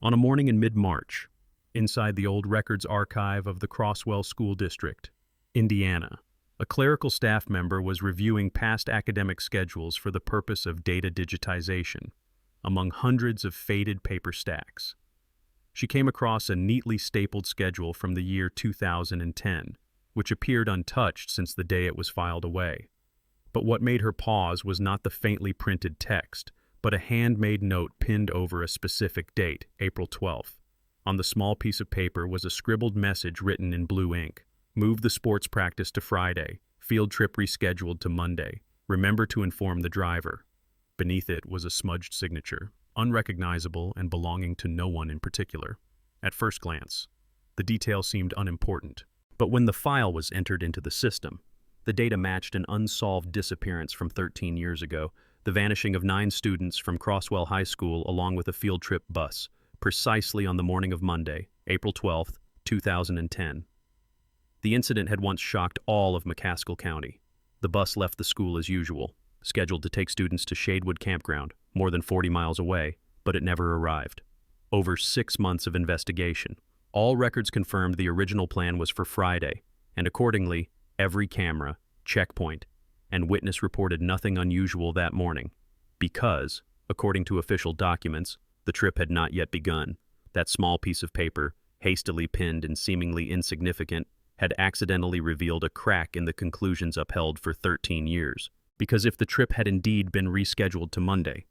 On a morning in mid-March, inside the old records archive of the Crosswell School District, Indiana, a clerical staff member was reviewing past academic schedules for the purpose of data digitization among hundreds of faded paper stacks. She came across a neatly stapled schedule from the year 2010, which appeared untouched since the day it was filed away. But what made her pause was not the faintly printed text, but a handmade note pinned over a specific date, April 12th. On the small piece of paper was a scribbled message written in blue ink. Move the sports practice to Friday. Field trip rescheduled to Monday. Remember to inform the driver. Beneath it was a smudged signature, unrecognizable and belonging to no one in particular. At first glance, the detail seemed unimportant. But when the file was entered into the system, the data matched an unsolved disappearance from 13 years ago, the vanishing of 9 students from Crosswell High School along with a field trip bus, precisely on the morning of Monday, April 12, 2010. The incident had once shocked all of McCaskill County. The bus left the school as usual, scheduled to take students to Shadewood Campground, more than 40 miles away, but it never arrived. Over 6 months of investigation, all records confirmed the original plan was for Friday, and accordingly, every camera, checkpoint, and witness reported nothing unusual that morning, because, according to official documents, the trip had not yet begun. That small piece of paper, hastily pinned and seemingly insignificant, had accidentally revealed a crack in the conclusions upheld for 13 years. Because if the trip had indeed been rescheduled to Monday,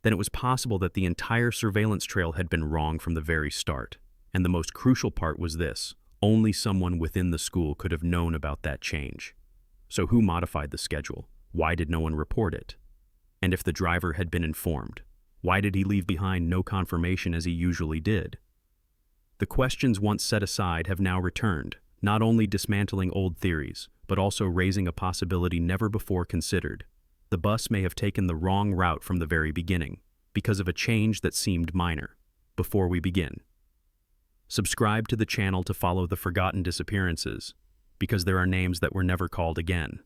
then it was possible that the entire surveillance trail had been wrong from the very start. And the most crucial part was this: only someone within the school could have known about that change. So who modified the schedule? Why did no one report it? And if the driver had been informed, why did he leave behind no confirmation as he usually did? The questions once set aside have now returned, not only dismantling old theories, but also raising a possibility never before considered. The bus may have taken the wrong route from the very beginning, because of a change that seemed minor. Before we begin, subscribe to the channel to follow the forgotten disappearances, because there are names that were never called again.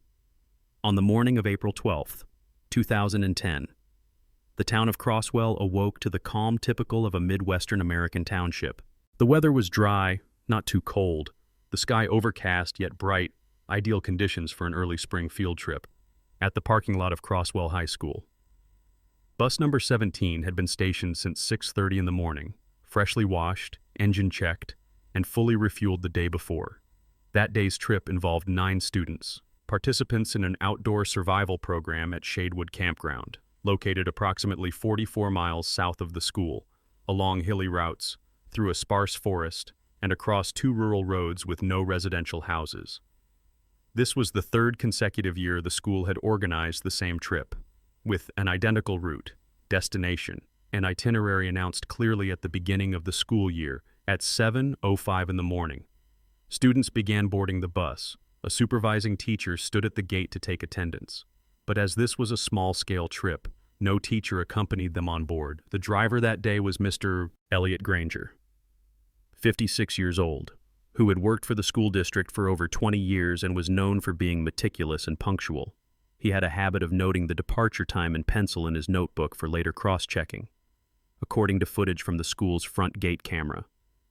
On the morning of April 12th, 2010, the town of Crosswell awoke to the calm typical of a Midwestern American township. The weather was dry, not too cold, the sky overcast yet bright, ideal conditions for an early spring field trip. At the parking lot of Crosswell High School, Bus No. 17 had been stationed since 6:30 in the morning, freshly washed, engine checked, and fully refueled the day before. That day's trip involved 9 students, participants in an outdoor survival program at Shadewood Campground, located approximately 44 miles south of the school, along hilly routes, through a sparse forest, and across 2 rural roads with no residential houses. This was the 3rd consecutive year the school had organized the same trip, with an identical route, destination, and itinerary announced clearly at the beginning of the school year at 7:05 in the morning. Students began boarding the bus. A supervising teacher stood at the gate to take attendance. But as this was a small-scale trip, no teacher accompanied them on board. The driver that day was Mr. Elliot Granger, 56 years old, who had worked for the school district for over 20 years and was known for being meticulous and punctual. He had a habit of noting the departure time in pencil in his notebook for later cross-checking. According to footage from the school's front gate camera,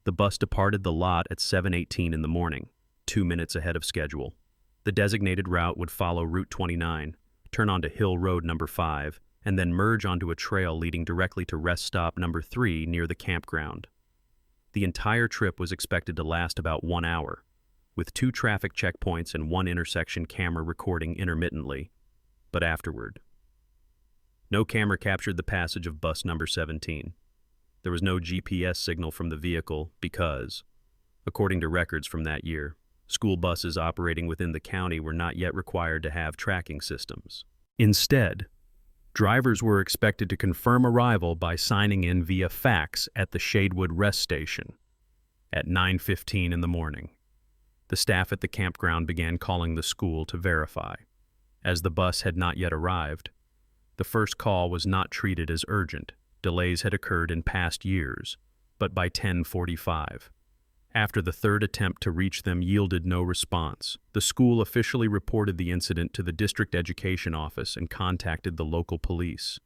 the bus departed the lot at 7:18 in the morning, 2 minutes ahead of schedule. The designated route would follow Route 29, turn onto Hill Road number 5, and then merge onto a trail leading directly to rest stop number 3 near the campground. The entire trip was expected to last about 1 hour, with 2 traffic checkpoints and 1 intersection camera recording intermittently. But afterward, no camera captured the passage of Bus No. 17. There was no GPS signal from the vehicle because, according to records from that year, school buses operating within the county were not yet required to have tracking systems. Instead, drivers were expected to confirm arrival by signing in via fax at the Shadewood rest station. At 9:15 in the morning, the staff at the campground began calling the school to verify. As the bus had not yet arrived, the first call was not treated as urgent. Delays had occurred in past years, but by 10:45, after the 3rd attempt to reach them yielded no response, the school officially reported the incident to the district education office and contacted the local police.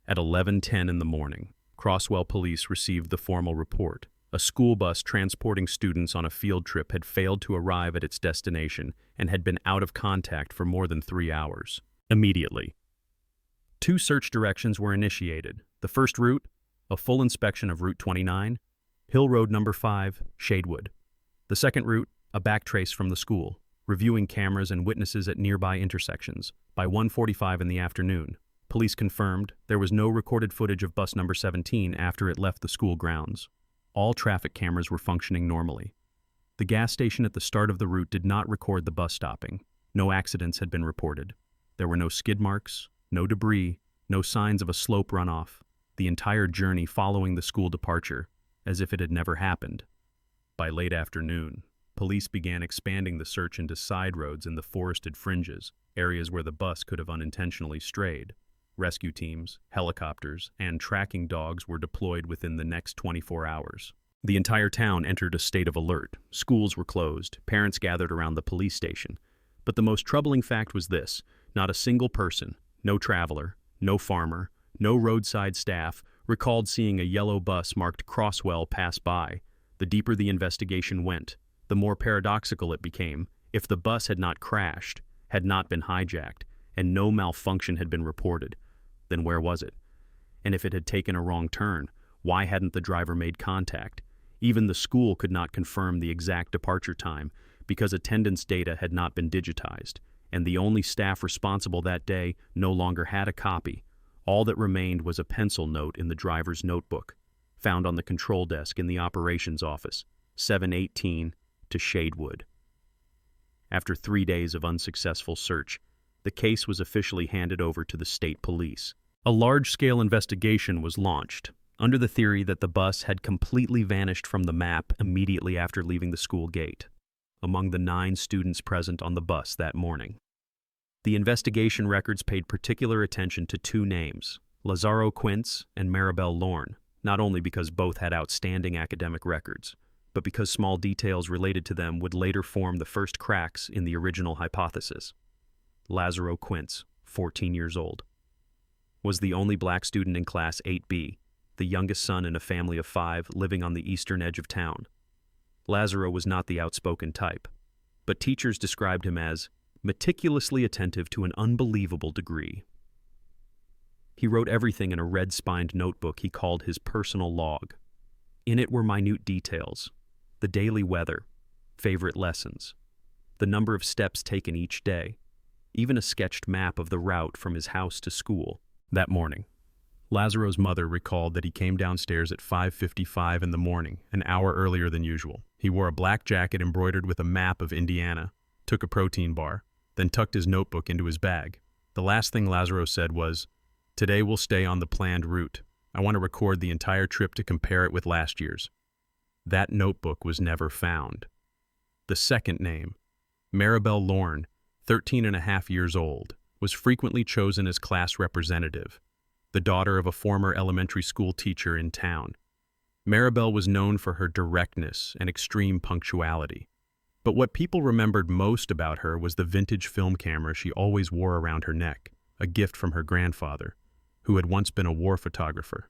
At 11:10 in the morning, Crosswell police received the formal report. A school bus transporting students on a field trip had failed to arrive at its destination and had been out of contact for more than 3 hours. Immediately, 2 search directions were initiated. The first route, a full inspection of Route 29, Hill Road No. 5, Shadewood. The second route, a backtrace from the school, reviewing cameras and witnesses at nearby intersections. By 1:45 in the afternoon, police confirmed there was no recorded footage of Bus No. 17 after it left the school grounds. All traffic cameras were functioning normally. The gas station at the start of the route did not record the bus stopping. No accidents had been reported. There were no skid marks, no debris, no signs of a slope runoff. The entire journey following the school departure, as if it had never happened. By late afternoon, police began expanding the search into side roads in the forested fringes, areas where the bus could have unintentionally strayed. Rescue teams, helicopters, and tracking dogs were deployed within the next 24 hours. The entire town entered a state of alert. Schools were closed. Parents gathered around the police station. But the most troubling fact was this: not a single person, no traveler, no farmer, no roadside staff recalled seeing a yellow bus marked Crosswell pass by. The deeper the investigation went, the more paradoxical it became. If the bus had not crashed, had not been hijacked, and no malfunction had been reported, then where was it? And if it had taken a wrong turn, why hadn't the driver made contact? Even the school could not confirm the exact departure time because attendance data had not been digitized, and the only staff responsible that day no longer had a copy. All that remained was a pencil note in the driver's notebook, found on the control desk in the operations office, 718 to Shadewood. After 3 days of unsuccessful search, the case was officially handed over to the state police. A large-scale investigation was launched, under the theory that the bus had completely vanished from the map immediately after leaving the school gate, among the 9 students present on the bus that morning. The investigation records paid particular attention to 2 names, Lazaro Quince and Maribel Lorne, not only because both had outstanding academic records, but because small details related to them would later form the first cracks in the original hypothesis. Lazaro Quince, 14 years old, was the only black student in Class 8B, the youngest son in a family of 5 living on the eastern edge of town. Lazaro was not the outspoken type, but teachers described him as meticulously attentive to an unbelievable degree. He wrote everything in a red-spined notebook he called his personal log. In it were minute details: the daily weather, favorite lessons, the number of steps taken each day, even a sketched map of the route from his house to school. That morning, Lazaro's mother recalled that he came downstairs at 5:55 in the morning, an hour earlier than usual. He wore a black jacket embroidered with a map of Indiana, took a protein bar, then tucked his notebook into his bag. The last thing Lazaro said was, "Today we'll stay on the planned route. I want to record the entire trip to compare it with last year's." That notebook was never found. The second name, Maribel Lorne, 13 and a half years old, was frequently chosen as class representative, the daughter of a former elementary school teacher in town. Maribel was known for her directness and extreme punctuality. But what people remembered most about her was the vintage film camera she always wore around her neck, a gift from her grandfather, who had once been a war photographer.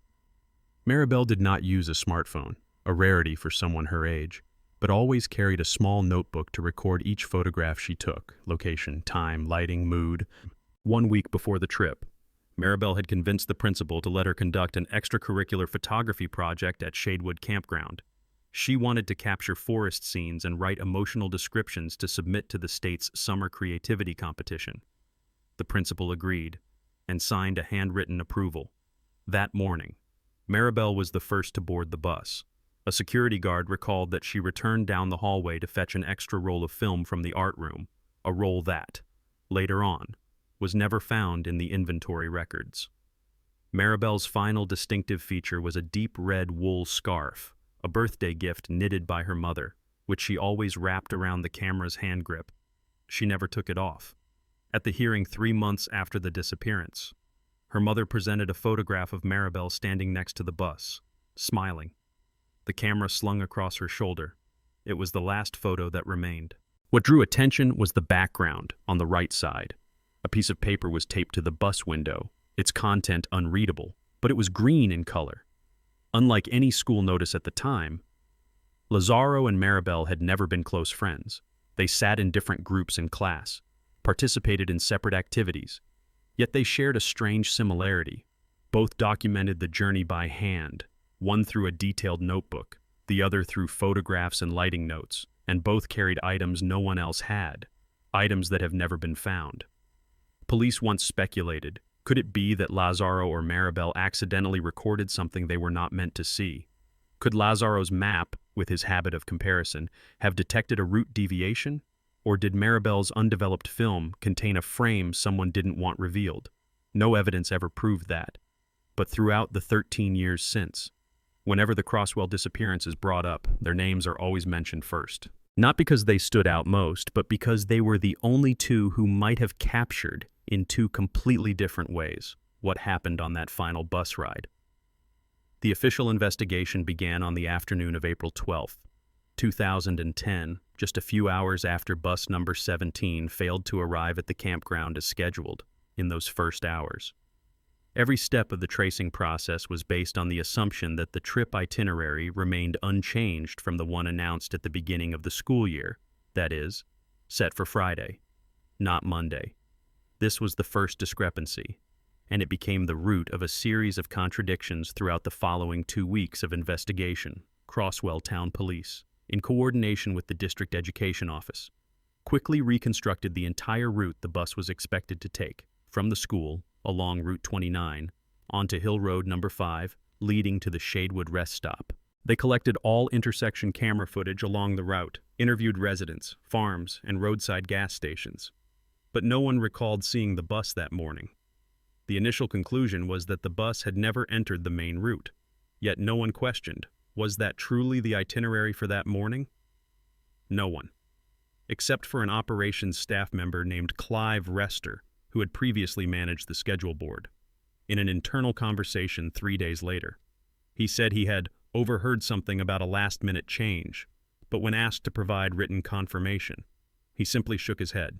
Maribel did not use a smartphone, a rarity for someone her age, but always carried a small notebook to record each photograph she took: location, time, lighting, mood. 1 week before the trip, Maribel had convinced the principal to let her conduct an extracurricular photography project at Shadewood Campground. She wanted to capture forest scenes and write emotional descriptions to submit to the state's summer creativity competition. The principal agreed and signed a handwritten approval. That morning, Maribel was the first to board the bus. A security guard recalled that she returned down the hallway to fetch an extra roll of film from the art room, a roll that, later on, was never found in the inventory records. Maribel's final distinctive feature was a deep red wool scarf, a birthday gift knitted by her mother, which she always wrapped around the camera's hand grip. She never took it off. At the hearing 3 months after the disappearance, her mother presented a photograph of Maribel standing next to the bus, smiling, the camera slung across her shoulder. It was the last photo that remained. What drew attention was the background on the right side. A piece of paper was taped to the bus window, its content unreadable, but it was green in color. Unlike any school notice at the time, Lazaro and Maribel had never been close friends. They sat in different groups in class, participated in separate activities, yet they shared a strange similarity. Both documented the journey by hand, one through a detailed notebook, the other through photographs and lighting notes, and both carried items no one else had, items that have never been found. Police once speculated, could it be that Lazaro or Maribel accidentally recorded something they were not meant to see? Could Lazaro's map, with his habit of comparison, have detected a route deviation? Or did Maribel's undeveloped film contain a frame someone didn't want revealed? No evidence ever proved that. But throughout the 13 years since, whenever the Crosswell disappearance is brought up, their names are always mentioned first. Not because they stood out most, but because they were the only two who might have captured, in two completely different ways, what happened on that final bus ride. The official investigation began on the afternoon of April 12, 2010, just a few hours after bus number 17 failed to arrive at the campground as scheduled in those first hours. Every step of the tracing process was based on the assumption that the trip itinerary remained unchanged from the one announced at the beginning of the school year, that is, set for Friday, not Monday. This was the first discrepancy, and it became the root of a series of contradictions throughout the following 2 weeks of investigation. Crosswell Town Police, in coordination with the District Education Office, quickly reconstructed the entire route the bus was expected to take, from the school, along Route 29, onto Hill Road No. 5, leading to the Shadewood rest stop. They collected all intersection camera footage along the route, interviewed residents, farms, and roadside gas stations. But no one recalled seeing the bus that morning. The initial conclusion was that the bus had never entered the main route, yet no one questioned, was that truly the itinerary for that morning? No one, except for an operations staff member named Clive Rester, who had previously managed the schedule board. In an internal conversation 3 days later, he said he had overheard something about a last-minute change, but when asked to provide written confirmation, he simply shook his head.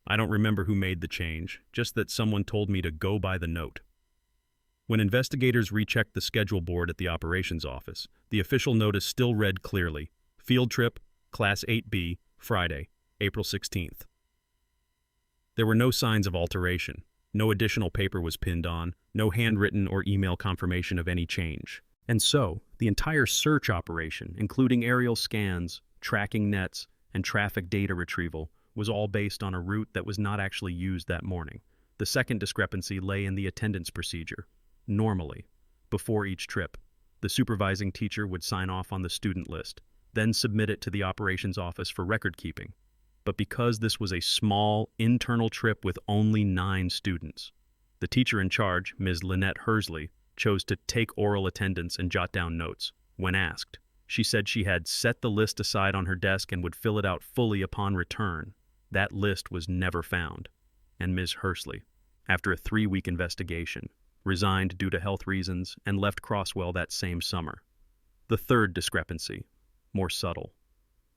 I don't remember who made the change, just that someone told me to go by the note. When investigators rechecked the schedule board at the operations office, the official notice still read clearly, Field Trip, Class 8B, Friday, April 16th. There were no signs of alteration. No additional paper was pinned on, no handwritten or email confirmation of any change. And so, the entire search operation, including aerial scans, tracking nets, and traffic data retrieval, was all based on a route that was not actually used that morning. The second discrepancy lay in the attendance procedure. Normally, before each trip, the supervising teacher would sign off on the student list, then submit it to the operations office for record keeping. But because this was a small, internal trip with only 9 students, the teacher in charge, Ms. Lynette Hersley, chose to take oral attendance and jot down notes. When asked, she said she had set the list aside on her desk and would fill it out fully upon return. That list was never found, and Ms. Hersley, after a 3-week investigation, resigned due to health reasons and left Crosswell that same summer. The third discrepancy, more subtle,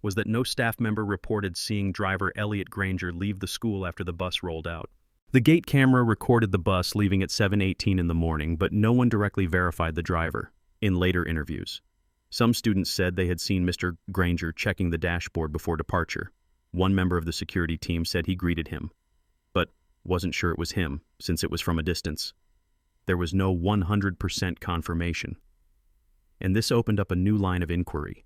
was that no staff member reported seeing driver Elliot Granger leave the school after the bus rolled out. The gate camera recorded the bus leaving at 7:18 in the morning, but no one directly verified the driver. In later interviews, some students said they had seen Mr. Granger checking the dashboard before departure. One member of the security team said he greeted him, but wasn't sure it was him, since it was from a distance. There was no 100% confirmation. And this opened up a new line of inquiry.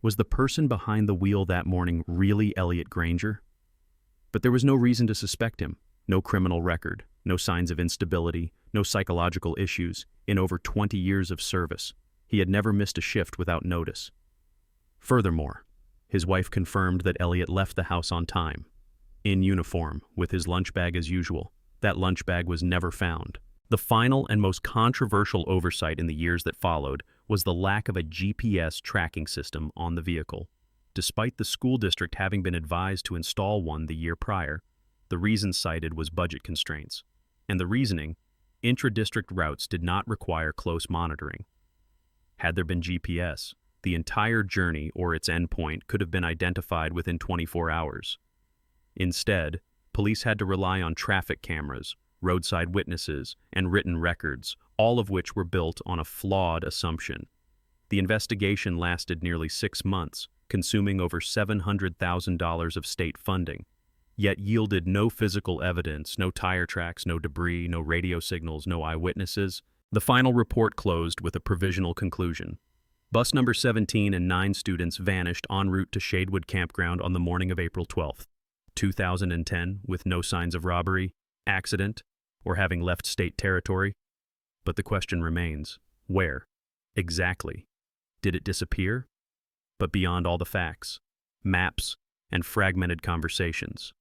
Was the person behind the wheel that morning really Elliot Granger? But there was no reason to suspect him. No criminal record, no signs of instability, no psychological issues. In over 20 years of service, he had never missed a shift without notice. Furthermore, his wife confirmed that Elliot left the house on time, in uniform, with his lunch bag as usual. That lunch bag was never found. The final and most controversial oversight in the years that followed was the lack of a GPS tracking system on the vehicle. Despite the school district having been advised to install one the year prior, the reason cited was budget constraints. And the reasoning, intra-district routes did not require close monitoring. Had there been GPS, the entire journey or its endpoint could have been identified within 24 hours. Instead, police had to rely on traffic cameras, roadside witnesses, and written records, all of which were built on a flawed assumption. The investigation lasted nearly 6 months, consuming over $700,000 of state funding, yet yielded no physical evidence, no tire tracks, no debris, no radio signals, no eyewitnesses. The final report closed with a provisional conclusion. Bus number 17 and 9 students vanished en route to Shadewood Campground on the morning of April 12, 2010, with no signs of robbery, accident, or having left state territory. But the question remains, where? Exactly. Did it disappear? But beyond all the facts, maps, and fragmented conversations,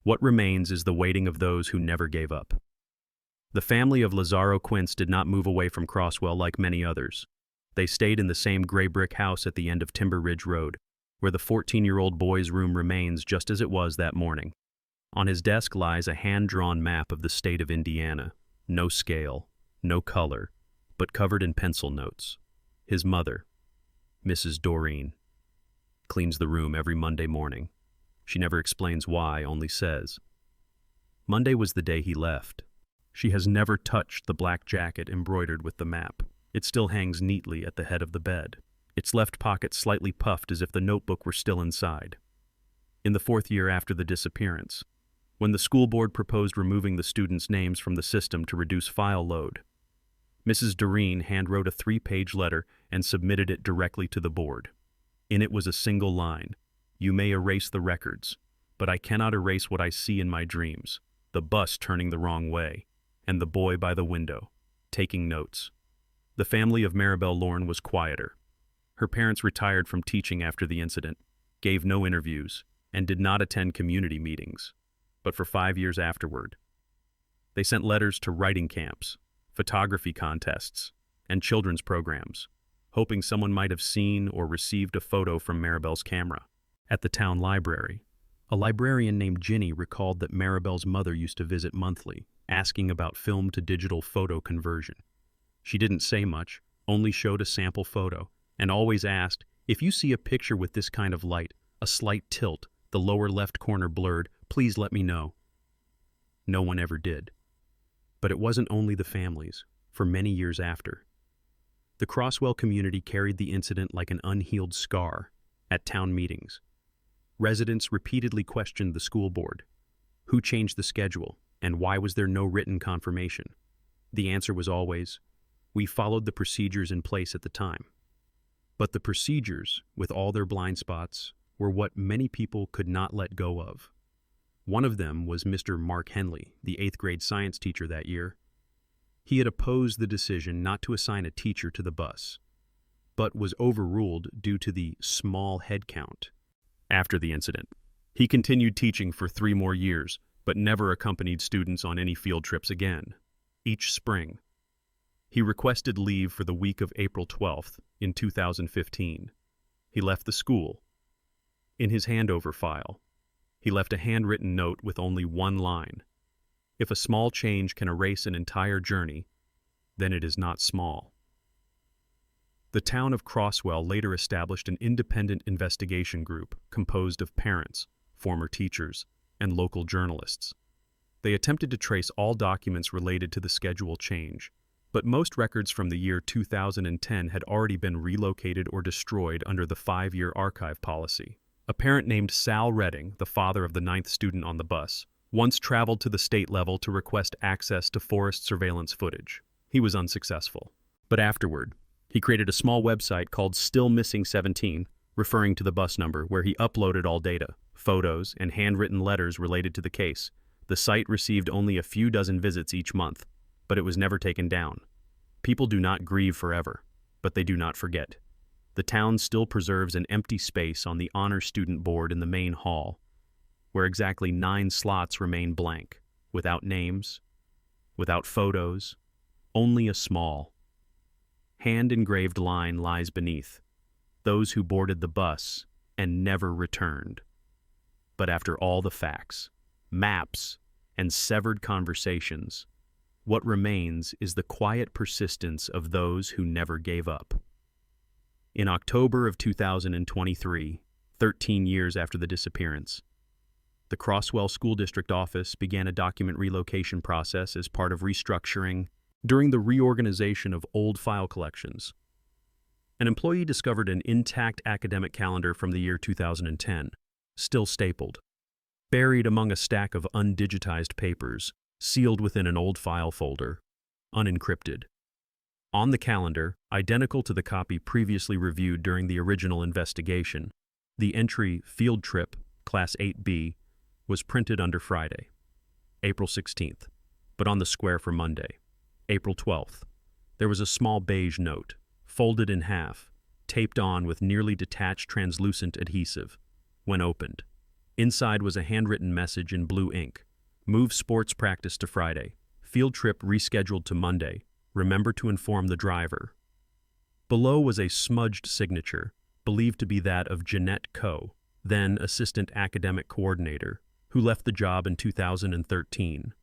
what remains is the waiting of those who never gave up. The family of Lazaro Quince did not move away from Crosswell like many others. They stayed in the same gray brick house at the end of Timber Ridge Road, where the 14-year-old boy's room remains just as it was that morning. On his desk lies a hand-drawn map of the state of Indiana, no scale, no color, but covered in pencil notes. His mother, Mrs. Doreen, cleans the room every Monday morning. She never explains why, only says, Monday was the day he left. She has never touched the black jacket embroidered with the map. It still hangs neatly at the head of the bed, its left pocket slightly puffed as if the notebook were still inside. In the 4th year after the disappearance, when the school board proposed removing the students' names from the system to reduce file load, Mrs. Doreen handwrote a 3-page letter and submitted it directly to the board. In it was a single line, "You may erase the records, but I cannot erase what I see in my dreams, the bus turning the wrong way, and the boy by the window, taking notes." The family of Maribel Lorne was quieter. Her parents retired from teaching after the incident, gave no interviews, and did not attend community meetings. But for 5 years afterward, they sent letters to writing camps, photography contests, and children's programs, hoping someone might have seen or received a photo from Maribel's camera. At the town library, a librarian named Ginny recalled that Maribel's mother used to visit monthly, asking about film to digital photo conversion. She didn't say much, only showed a sample photo, and always asked, "If you see a picture with this kind of light, a slight tilt, the lower left corner blurred, please let me know." No one ever did. But it wasn't only the families, for many years after. The Crosswell community carried the incident like an unhealed scar at town meetings. Residents repeatedly questioned the school board. Who changed the schedule, and why was there no written confirmation? The answer was always, "We followed the procedures in place at the time." But the procedures, with all their blind spots, were what many people could not let go of. One of them was Mr. Mark Henley, the 8th grade science teacher that year. He had opposed the decision not to assign a teacher to the bus, but was overruled due to the small head count. After the incident, he continued teaching for 3 more years, but never accompanied students on any field trips again. Each spring, he requested leave for the week of April 12th in 2015. He left the school. In his handover file, he left a handwritten note with only one line. If a small change can erase an entire journey, then it is not small. The town of Crosswell later established an independent investigation group composed of parents, former teachers, and local journalists. They attempted to trace all documents related to the schedule change, but most records from the year 2010 had already been relocated or destroyed under the 5-year archive policy. A parent named Sal Redding, the father of the 9th student on the bus, once traveled to the state level to request access to forest surveillance footage. He was unsuccessful. But afterward, he created a small website called Still Missing 17, referring to the bus number, where he uploaded all data, photos, and handwritten letters related to the case. The site received only a few dozen visits each month, but it was never taken down. People do not grieve forever, but they do not forget. The town still preserves an empty space on the honor student board in the main hall, where exactly 9 slots remain blank, without names, without photos, only a small, hand-engraved line lies beneath: those who boarded the bus and never returned. But after all the facts, maps, and severed conversations, what remains is the quiet persistence of those who never gave up. In October of 2023, 13 years after the disappearance, The Crosswell School District office began a document relocation process as part of restructuring during the reorganization of old file collections. An employee discovered an intact academic calendar from the year 2010, still stapled, buried among a stack of undigitized papers, sealed within an old file folder, unencrypted. On the calendar, identical to the copy previously reviewed during the original investigation, the entry Field Trip, Class 8B, was printed under Friday, April 16th, but on the square for Monday, April 12th. There was a small beige note, folded in half, taped on with nearly detached translucent adhesive. When opened, inside was a handwritten message in blue ink. Move sports practice to Friday. Field trip rescheduled to Monday. Remember to inform the driver. Below was a smudged signature, believed to be that of Jeanette Coe, then Assistant Academic Coordinator, who left the job in 2013.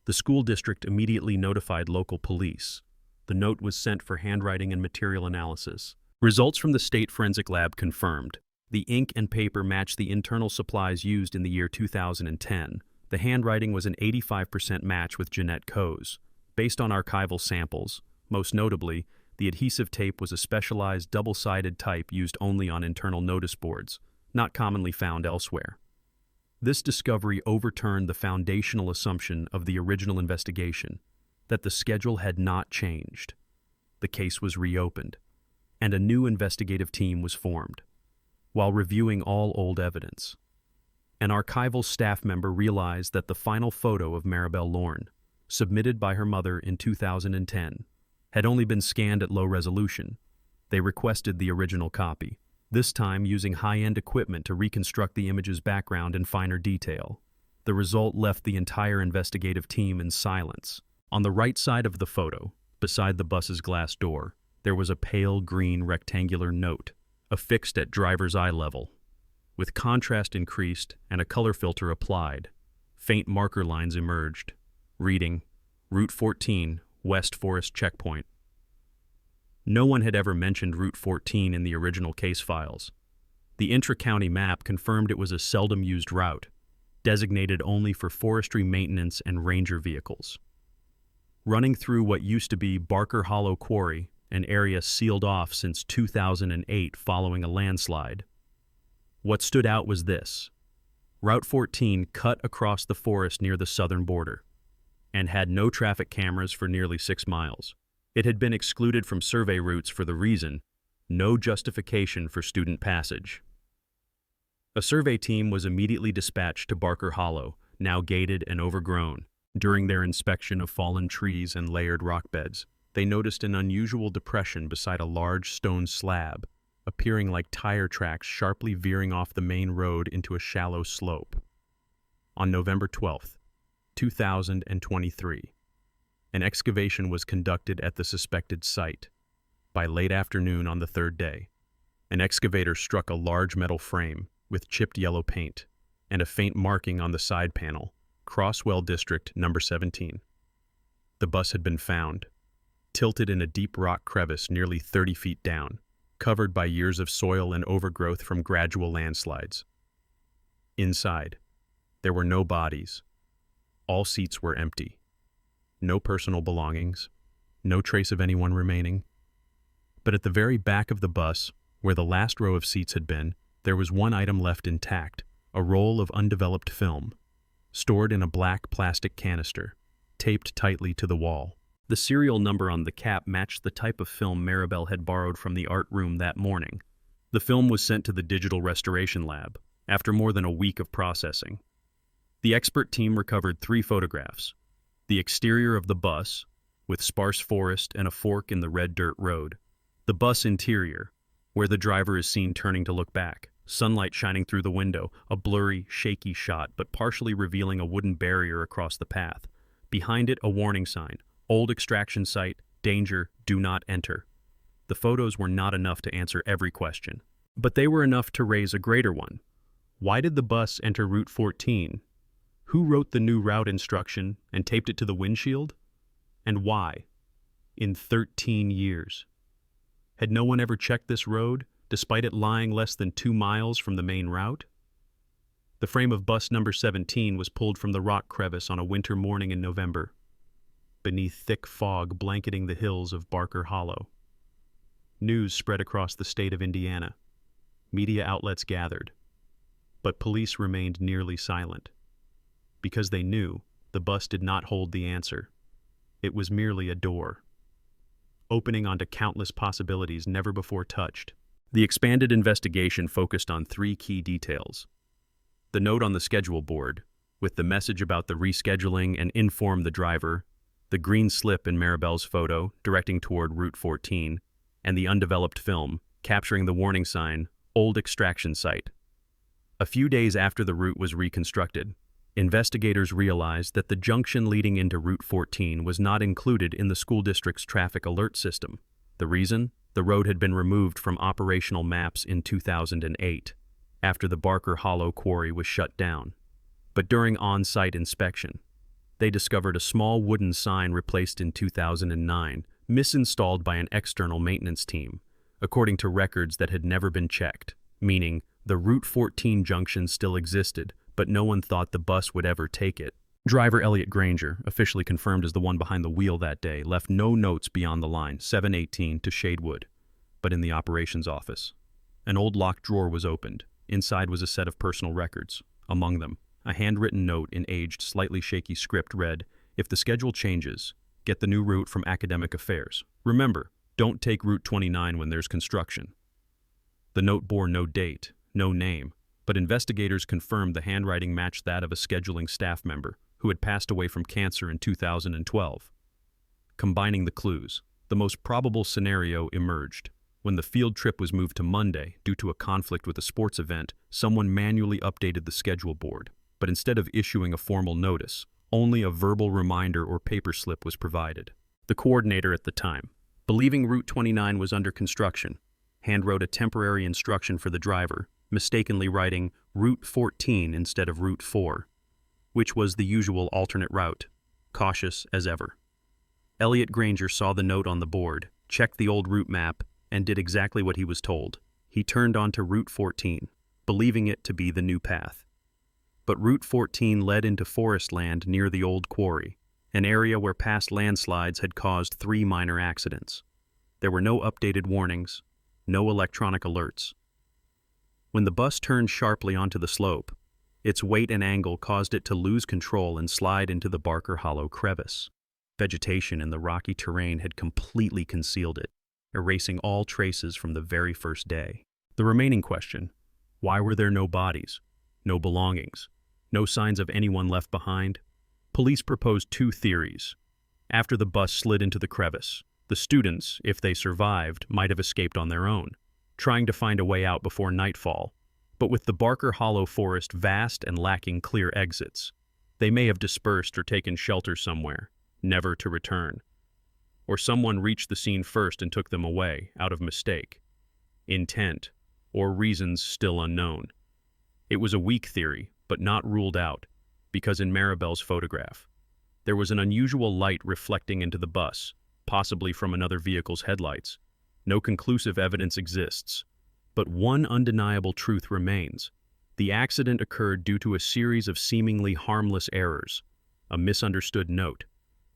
The school district immediately notified local police. The note was sent for handwriting and material analysis. Results from the state forensic lab confirmed. The ink and paper matched the internal supplies used in the year 2010. The handwriting was an 85% match with Jeanette Coe's. Based on archival samples, most notably, the adhesive tape was a specialized double-sided type used only on internal notice boards, not commonly found elsewhere. This discovery overturned the foundational assumption of the original investigation, that the schedule had not changed. The case was reopened, and a new investigative team was formed. While reviewing all old evidence, an archival staff member realized that the final photo of Maribel Lorne, submitted by her mother in 2010, had only been scanned at low resolution. They requested the original copy, this time using high-end equipment to reconstruct the image's background in finer detail. The result left the entire investigative team in silence. On the right side of the photo, beside the bus's glass door, there was a pale green rectangular note, affixed at driver's eye level. With contrast increased and a color filter applied, faint marker lines emerged, reading, Route 14, West Forest Checkpoint. No one had ever mentioned Route 14 in the original case files. The intra-county map confirmed it was a seldom-used route, designated only for forestry maintenance and ranger vehicles. Running through what used to be Barker Hollow Quarry, an area sealed off since 2008 following a landslide. What stood out was this. Route 14 cut across the forest near the southern border, and had no traffic cameras for nearly 6 miles. It had been excluded from survey routes for the reason, no justification for student passage. A survey team was immediately dispatched to Barker Hollow, now gated and overgrown. During their inspection of fallen trees and layered rock beds, they noticed an unusual depression beside a large stone slab, appearing like tire tracks sharply veering off the main road into a shallow slope. On November 12th, 2023, an excavation was conducted at the suspected site. By late afternoon on the third day, an excavator struck a large metal frame with chipped yellow paint and a faint marking on the side panel, Crosswell District No. 17. The bus had been found, tilted in a deep rock crevice nearly 30 feet down, covered by years of soil and overgrowth from gradual landslides. Inside, there were no bodies. All seats were empty. No personal belongings, no trace of anyone remaining. But at the very back of the bus, where the last row of seats had been, there was one item left intact, a roll of undeveloped film, stored in a black plastic canister, taped tightly to the wall. The serial number on the cap matched the type of film Maribel had borrowed from the art room that morning. The film was sent to the digital restoration lab, after more than a week of processing. The expert team recovered 3 photographs. The exterior of the bus, with sparse forest and a fork in the red dirt road. The bus interior, where the driver is seen turning to look back, sunlight shining through the window, a blurry, shaky shot, but partially revealing a wooden barrier across the path. Behind it, a warning sign, old extraction site, danger, do not enter. The photos were not enough to answer every question, but they were enough to raise a greater one. Why did the bus enter Route 14? Who wrote the new route instruction and taped it to the windshield? And why? In 13 years. Had no one ever checked this road, despite it lying less than 2 miles from the main route? The frame of bus number 17 was pulled from the rock crevice on a winter morning in November, beneath thick fog blanketing the hills of Barker Hollow. News spread across the state of Indiana. Media outlets gathered, but police remained nearly silent. Because they knew the bus did not hold the answer. It was merely a door, opening onto countless possibilities never before touched. The expanded investigation focused on three key details. The note on the schedule board, with the message about the rescheduling and inform the driver, the green slip in Maribel's photo directing toward Route 14, and the undeveloped film capturing the warning sign, Old Extraction Site. A few days after the route was reconstructed, investigators realized that the junction leading into Route 14 was not included in the school district's traffic alert system. The reason? The road had been removed from operational maps in 2008, after the Barker Hollow quarry was shut down. But during on-site inspection, they discovered a small wooden sign replaced in 2009, misinstalled by an external maintenance team, according to records that had never been checked, meaning the Route 14 junction still existed, but no one thought the bus would ever take it. Driver Elliot Granger, officially confirmed as the one behind the wheel that day, left no notes beyond the line 718 to Shadewood, but in the operations office. An old locked drawer was opened. Inside was a set of personal records. Among them, a handwritten note in aged, slightly shaky script read, "If the schedule changes, get the new route from Academic Affairs. Remember, don't take Route 29 when there's construction." The note bore no date, no name, but investigators confirmed the handwriting matched that of a scheduling staff member who had passed away from cancer in 2012. Combining the clues, the most probable scenario emerged. When the field trip was moved to Monday due to a conflict with a sports event, someone manually updated the schedule board, but instead of issuing a formal notice, only a verbal reminder or paper slip was provided. The coordinator at the time, believing Route 29 was under construction, handwrote a temporary instruction for the driver, mistakenly writing Route 14 instead of Route 4, which was the usual alternate route, cautious as ever. Elliot Granger saw the note on the board, checked the old route map, and did exactly what he was told. He turned onto Route 14, believing it to be the new path. But Route 14 led into forest land near the old quarry, an area where past landslides had caused 3 minor accidents. There were no updated warnings, no electronic alerts. When the bus turned sharply onto the slope, its weight and angle caused it to lose control and slide into the Barker Hollow crevice. Vegetation in the rocky terrain had completely concealed it, erasing all traces from the very first day. The remaining question, why were there no bodies, no belongings, no signs of anyone left behind? Police proposed 2 theories. After the bus slid into the crevice, the students, if they survived, might have escaped on their own, trying to find a way out before nightfall. But with the Barker Hollow forest vast and lacking clear exits, they may have dispersed or taken shelter somewhere, never to return. Or someone reached the scene first and took them away, out of mistake, intent, or reasons still unknown. It was a weak theory, but not ruled out, because in Maribel's photograph, there was an unusual light reflecting into the bus, possibly from another vehicle's headlights. No conclusive evidence exists, but one undeniable truth remains. The accident occurred due to a series of seemingly harmless errors, a misunderstood note,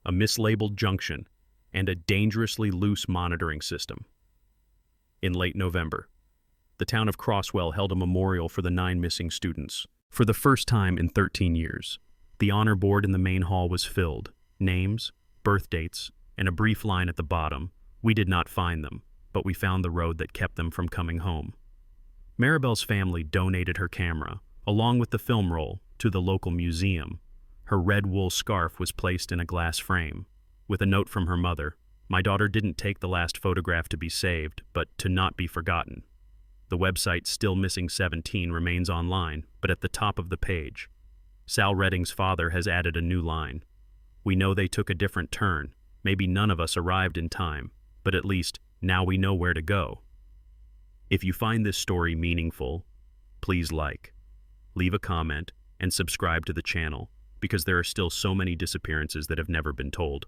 a mislabeled junction, and a dangerously loose monitoring system. In late November, the town of Crosswell held a memorial for the 9 missing students. For the first time in 13 years, the honor board in the main hall was filled. Names, birth dates, and a brief line at the bottom. We did not find them, but we found the road that kept them from coming home. Maribel's family donated her camera, along with the film roll, to the local museum. Her red wool scarf was placed in a glass frame, with a note from her mother. "My daughter didn't take the last photograph to be saved, but to not be forgotten." The website Still Missing 17 remains online, but at the top of the page, Sal Redding's father has added a new line. "We know they took a different turn. Maybe none of us arrived in time, but at least now we know where to go." If you find this story meaningful, please like, leave a comment, and subscribe to the channel, because there are still so many disappearances that have never been told.